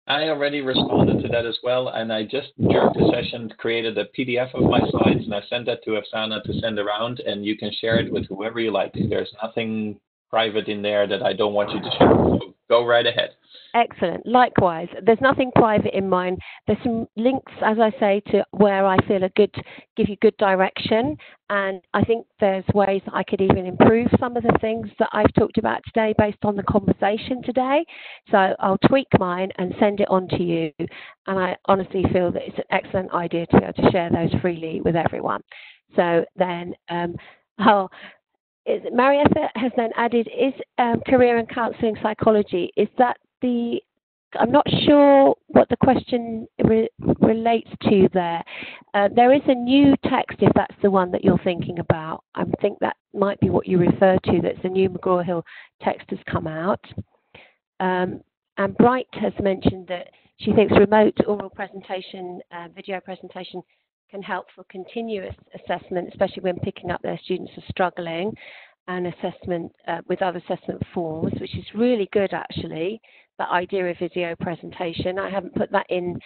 I already responded to that as well, and I just, during the session, created a PDF of my slides, and I sent that to Afsana to send around, and you can share it with whoever you like. There's nothing private in there that I don't want you to share, so go right ahead. Excellent. Likewise, there's nothing private in mine. There's some links, as I say, to where I feel give you good direction. And I think there's ways that I could even improve some of the things that I've talked about today based on the conversation today. So I'll tweak mine and send it on to you. And I honestly feel that it's an excellent idea to be able to share those freely with everyone. So then, Marietta has then added, is career and counselling psychology, is that I'm not sure what the question relates to there. There is a new text, if that's the one that you're thinking about. I think that might be what you refer to, that's a new McGraw Hill text has come out. And Bright has mentioned that she thinks remote oral presentation, video presentation can help for continuous assessment, especially when picking up their students are struggling, and assessment with other assessment forms, which is really good actually, that idea of video presentation. I haven't put that in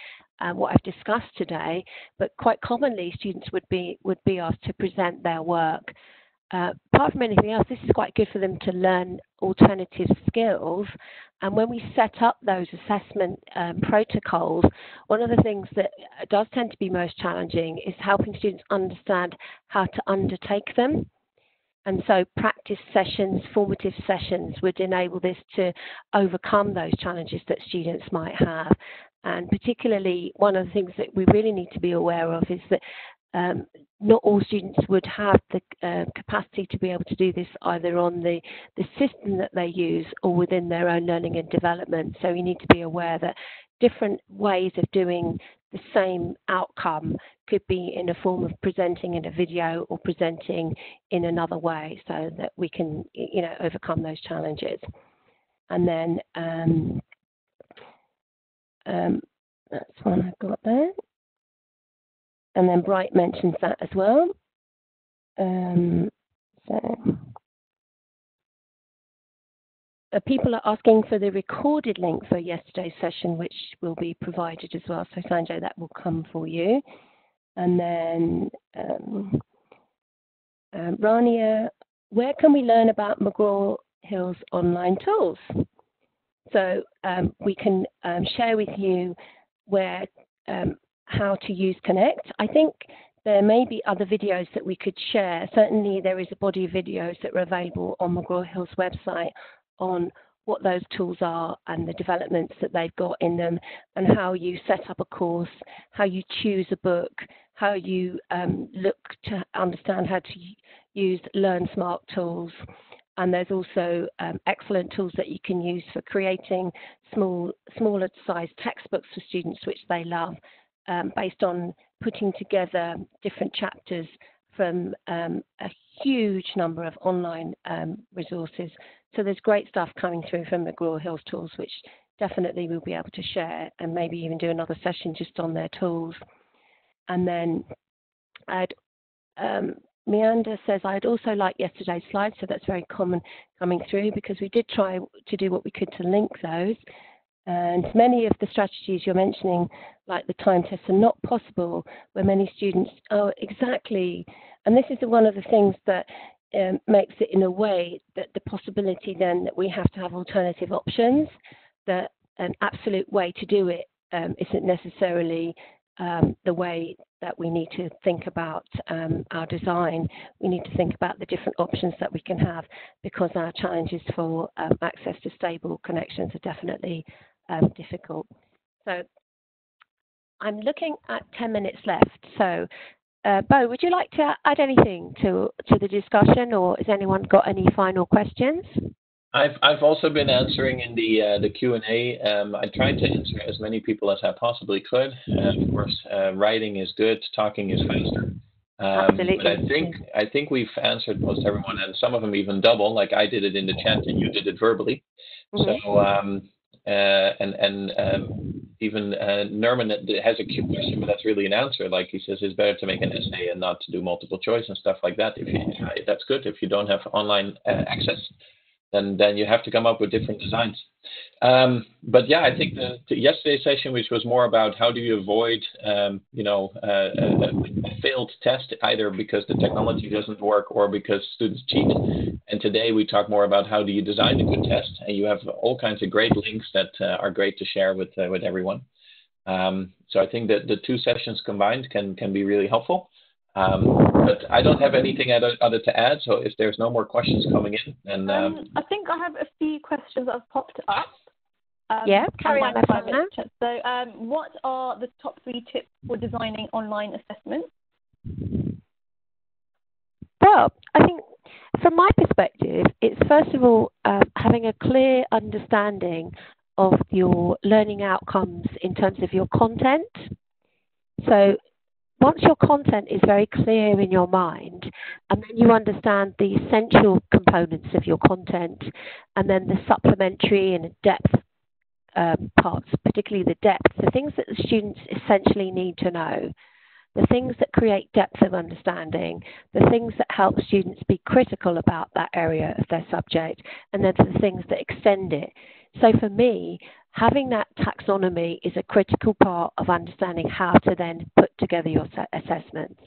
what I've discussed today, but quite commonly students would be asked to present their work. Apart from anything else, this is quite good for them to learn alternative skills. And when we set up those assessment protocols, one of the things that does tend to be most challenging is helping students understand how to undertake them. And so practice sessions, formative sessions would enable this to overcome those challenges that students might have. And particularly, one of the things that we really need to be aware of is that not all students would have the capacity to be able to do this either on the system that they use or within their own learning and development. So you need to be aware that different ways of doing the same outcome could be in a form of presenting in a video or presenting in another way, so that we can, you know, overcome those challenges. And then that's one I've got there. And then Bright mentions that as well. People are asking for the recorded link for yesterday's session, which will be provided as well. So Sanjay, that will come for you. And then Rania, where can we learn about McGraw Hill's online tools? So we can share with you where how to use Connect. I think there may be other videos that we could share. Certainly there is a body of videos that are available on McGraw Hill's website on what those tools are and the developments that they've got in them, and how you set up a course, how you choose a book, how you look to understand how to use Learn Smart tools. And there's also excellent tools that you can use for creating smaller sized textbooks for students, which they love, based on putting together different chapters from a huge number of online resources. So there's great stuff coming through from McGraw Hill's tools, which definitely we'll be able to share, and maybe even do another session just on their tools. And then Meander says, I'd also like yesterday's slides, so that's very common coming through, because we did try to do what we could to link those. And many of the strategies you're mentioning, like the time tests, are not possible where many students, oh, exactly. And this is one of the things that makes it, in a way, that the possibility then that we have to have alternative options, that an absolute way to do it isn't necessarily the way that we need to think about our design. We need to think about the different options that we can have, because our challenges for access to stable connections are definitely difficult. So I'm looking at 10 minutes left. So Bo, would you like to add anything to the discussion, or has anyone got any final questions? I've also been answering in the Q&A. I tried to answer as many people as I possibly could. Of course, writing is good, talking is faster. Absolutely. But I think we've answered most everyone, and some of them even double, like I did it in the chat and you did it verbally. Mm-hmm. So even Nerman has a question, but that's really an answer. Like he says, it's better to make an essay and not to do multiple choice and stuff like that. That's good. If you don't have online access, then you have to come up with different designs. But yeah, I think yesterday's session, which was more about how do you avoid, a failed test, either because the technology doesn't work or because students cheat. And today we talk more about how do you design a good test, and you have all kinds of great links that are great to share with everyone. So I think that the two sessions combined can be really helpful. But I don't have anything other to add, so if there's no more questions coming in, then... I think I have a few questions that have popped up. Yeah, carry on. So what are the top 3 tips for designing online assessments? Well, I think from my perspective, it's first of all having a clear understanding of your learning outcomes in terms of your content. So once your content is very clear in your mind, and then you understand the essential components of your content, and then the supplementary and depth parts, particularly the depth, the things that the students essentially need to know, the things that create depth of understanding, the things that help students be critical about that area of their subject, and then the things that extend it. So for me, having that taxonomy is a critical part of understanding how to then put together your assessments.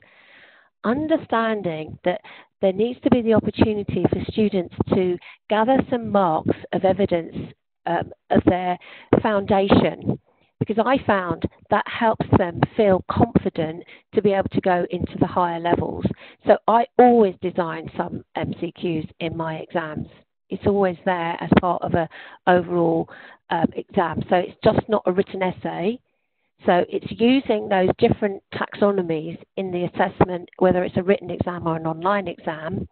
Understanding that there needs to be the opportunity for students to gather some marks of evidence of their foundation, because I found that helps them feel confident to be able to go into the higher levels. So I always design some MCQs in my exams. It's always there as part of an overall exam. So it's just not a written essay. So it's using those different taxonomies in the assessment, whether it's a written exam or an online exam,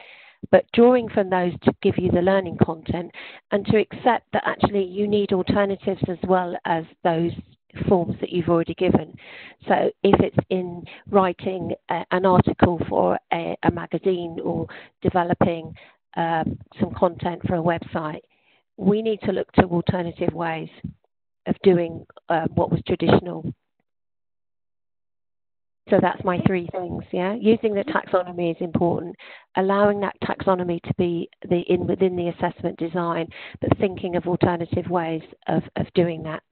but drawing from those to give you the learning content, and to accept that actually you need alternatives as well as those forms that you've already given. So if it's in writing an article for a magazine or developing some content for a website, we need to look to alternative ways of doing what was traditional. So that's my three things, yeah? Using the taxonomy is important, allowing that taxonomy to be within the assessment design, but thinking of alternative ways of doing that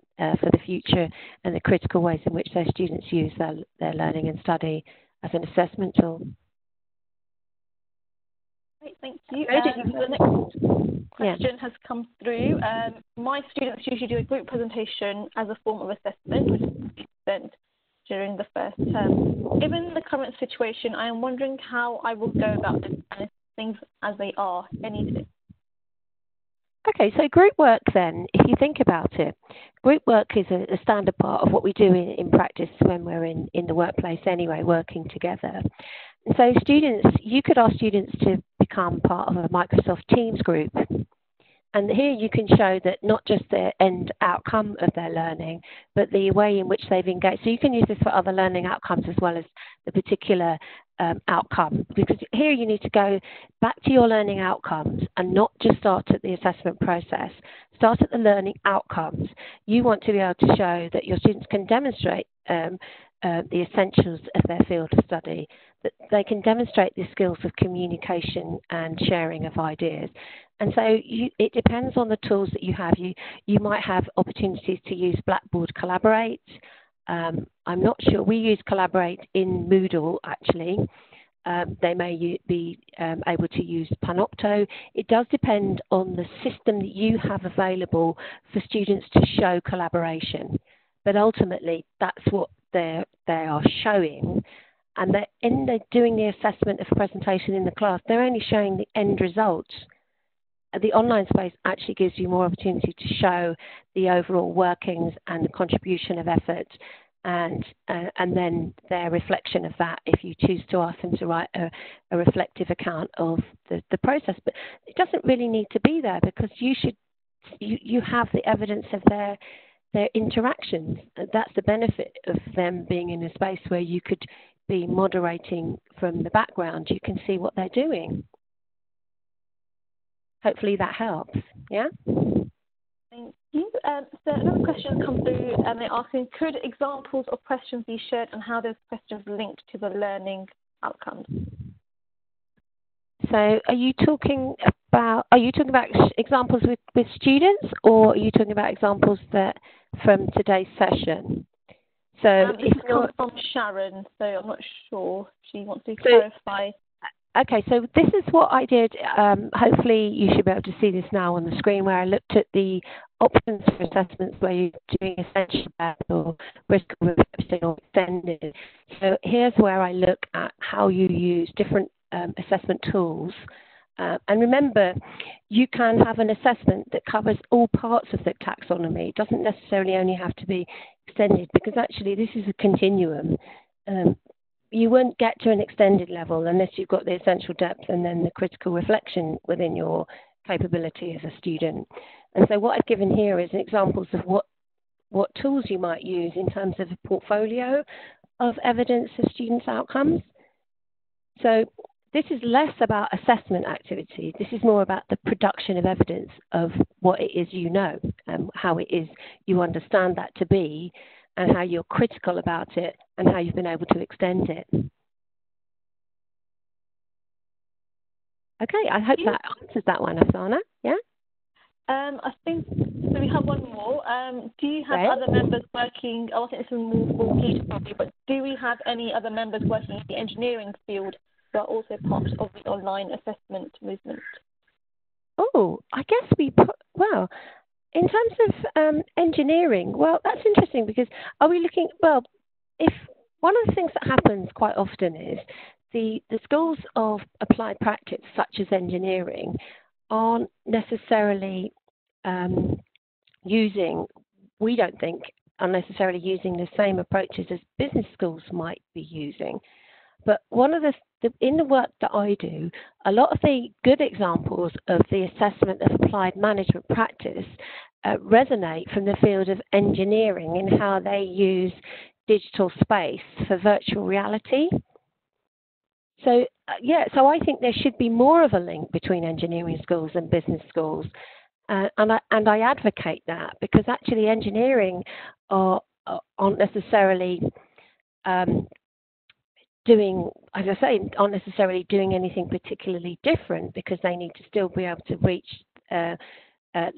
for the future, and the critical ways in which those students use their learning and study as an assessment tool. Great, thank you. The next question has come through. My students usually do a group presentation as a form of assessment, which is spent during the first term. Given the current situation, I am wondering how I will go about this and things as they are. Any tips? Okay, so group work then, if you think about it, group work is a standard part of what we do in practice when we're in the workplace anyway, working together. And so students, you could ask students to become part of a Microsoft Teams group. And here you can show that not just the end outcome of their learning, but the way in which they've engaged. So you can use this for other learning outcomes as well as the particular outcome. Because here you need to go back to your learning outcomes and not just start at the assessment process. Start at the learning outcomes. You want to be able to show that your students can demonstrate the essentials of their field of study, that they can demonstrate the skills of communication and sharing of ideas. And so it depends on the tools that you have. You might have opportunities to use Blackboard Collaborate. I'm not sure. We use Collaborate in Moodle, actually. They may be able to use Panopto. It does depend on the system that you have available for students to show collaboration. But ultimately, that's what they are showing. And they're doing the assessment of presentation in the class. They're only showing the end results. The online space actually gives you more opportunity to show the overall workings and the contribution of effort, and then their reflection of that if you choose to ask them to write a reflective account of the process. But it doesn't really need to be there, because you have the evidence of their interactions. That's the benefit of them being in a space where you could be moderating from the background. You can see what they're doing. Hopefully that helps. Yeah? Thank you. So another question comes through, and they're asking, could examples of questions be shared and how those questions linked to the learning outcomes? So are you talking about examples with students, or are you talking about examples from today's session? So it comes from Sharon, so I'm not sure. She wants to clarify. Okay, so this is what I did. Hopefully you should be able to see this now on the screen, where I looked at the options for assessments where you're doing essential depth or risk reflection or extended. So here's where I look at how you use different assessment tools. And remember, you can have an assessment that covers all parts of the taxonomy. It doesn't necessarily only have to be extended, because actually this is a continuum. You won't get to an extended level unless you've got the essential depth and then the critical reflection within your capability as a student. And so what I've given here is examples of what tools you might use in terms of a portfolio of evidence of students' outcomes. So this is less about assessment activity. This is more about the production of evidence of what it is you know, and how it is you understand that to be, and how you're critical about it, and how you've been able to extend it. Okay, I hope that answers that one, Asana. Yeah? I think, so we have one more. Do you have other members working, I think this is more for Peter probably, but do we have any other members working in the engineering field who are also part of the online assessment movement? Oh, I guess in terms of engineering, well, that's interesting, because are we looking, if one of the things that happens quite often is the schools of applied practice, such as engineering, aren't necessarily using, we don't think, unnecessarily using the same approaches as business schools might be using. But one of in the work that I do, a lot of the good examples of the assessment of applied management practice resonate from the field of engineering in how they use digital space for virtual reality. So, so I think there should be more of a link between engineering schools and business schools. And I advocate that, because actually engineering aren't necessarily aren't necessarily doing anything particularly different, because they need to still be able to reach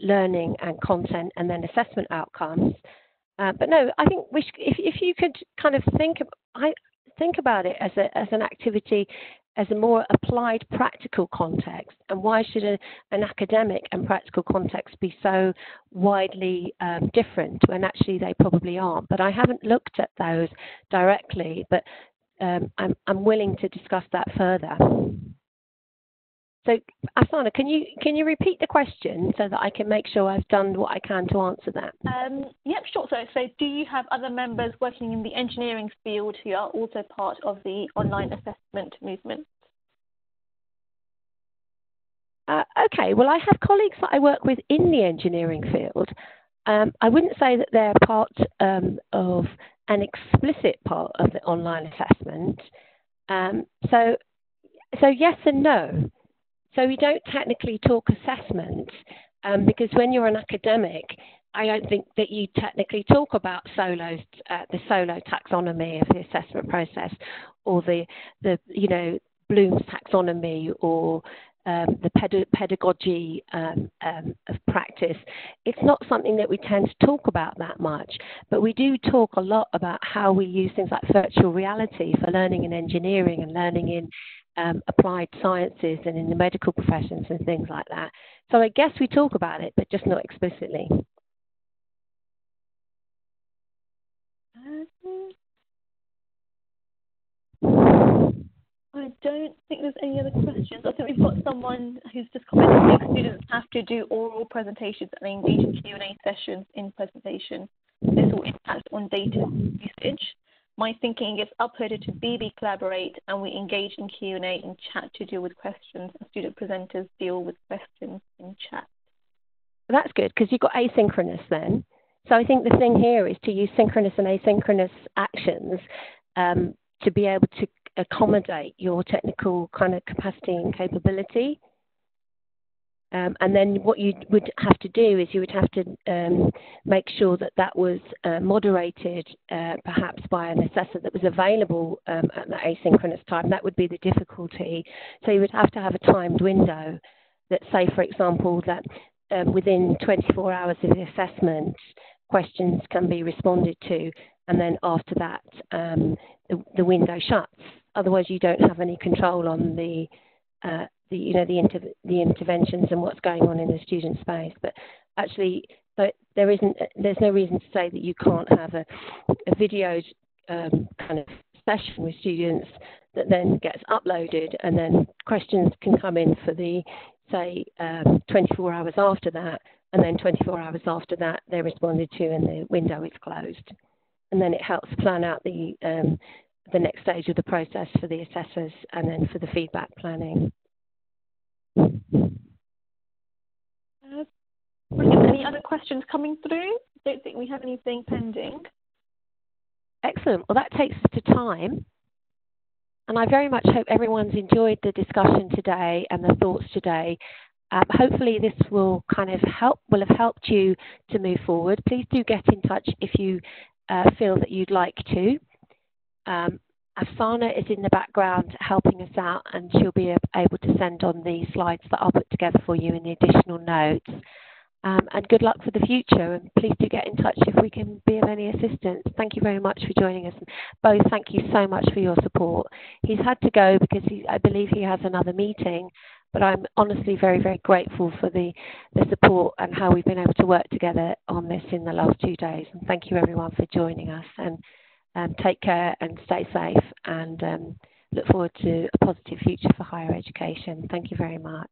learning and content and then assessment outcomes. But no, I think if you could kind of think about it as an activity, as a more applied practical context, and why should an academic and practical context be so widely different when actually they probably aren't? But I haven't looked at those directly, but I'm willing to discuss that further. So, Asana, can you repeat the question so that I can make sure I've done what I can to answer that? Yep, sure. So do you have other members working in the engineering field who are also part of the online assessment movement? Okay, well, I have colleagues that I work with in the engineering field. I wouldn't say that they're part of an explicit part of the online assessment. So yes and no. So we don't technically talk assessment, because when you're an academic, I don't think that you technically talk about the solo taxonomy of the assessment process, or the Bloom's taxonomy, or the pedagogy of practice. It's not something that we tend to talk about that much, but we do talk a lot about how we use things like virtual reality for learning in engineering and learning in applied sciences and in the medical professions and things like that. So I guess we talk about it, but just not explicitly. I don't think there's any other questions. I think we've got someone who's just commented that students have to do oral presentations and engage in Q&A sessions in presentation. This will impact on data usage. My thinking is uploaded to BB Collaborate, and we engage in Q&A and chat to deal with questions, and student presenters deal with questions in chat. That's good, because you've got asynchronous then. So I think the thing here is to use synchronous and asynchronous actions to be able to accommodate your technical kind of capacity and capability. And then what you would have to do is you would have to make sure that was moderated, perhaps by an assessor that was available at the asynchronous time. That would be the difficulty. So you would have to have a timed window that, say, for example, that within 24 hours of the assessment, questions can be responded to, and then after that, the window shuts. Otherwise, you don't have any control on the interventions and what's going on in the student space. But actually, there's no reason to say that you can't have a videoed kind of session with students that then gets uploaded, and then questions can come in for the, say, 24 hours after that, and then 24 hours after that they're responded to and the window is closed. And then it helps plan out the next stage of the process for the assessors, and then for the feedback planning. Any other questions coming through? Don't think we have anything pending. Excellent. Well, that takes us to time. And I very much hope everyone's enjoyed the discussion today and the thoughts today. Hopefully this will have helped you to move forward. Please do get in touch if you feel that you'd like to. Afsana is in the background helping us out, and she'll be able to send on the slides that I'll put together for you in the additional notes. And good luck for the future, and please do get in touch if we can be of any assistance. Thank you very much for joining us. Bo, thank you so much for your support. He's had to go because I believe he has another meeting, but I'm honestly very, very grateful for the support and how we've been able to work together on this in the last 2 days. And thank you everyone for joining us, and take care and stay safe, and look forward to a positive future for higher education. Thank you very much.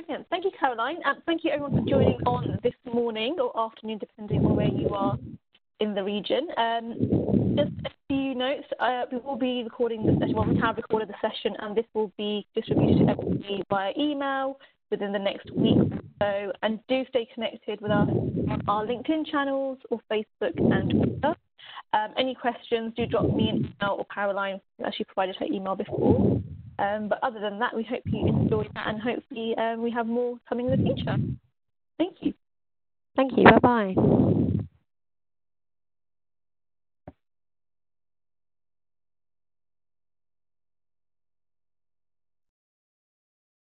Brilliant. Thank you, Caroline. And thank you, everyone, for joining on this morning or afternoon, depending on where you are in the region. Just a few notes. We will be recording the session. Well, we have recorded the session, and this will be distributed to everybody via email within the next week or so. And do stay connected with us on our LinkedIn channels or Facebook and Twitter. Any questions, do drop me an email, or Caroline actually provided her email before. But other than that, we hope you enjoyed that, and hopefully we have more coming in the future. Thank you. Thank you. Bye-bye.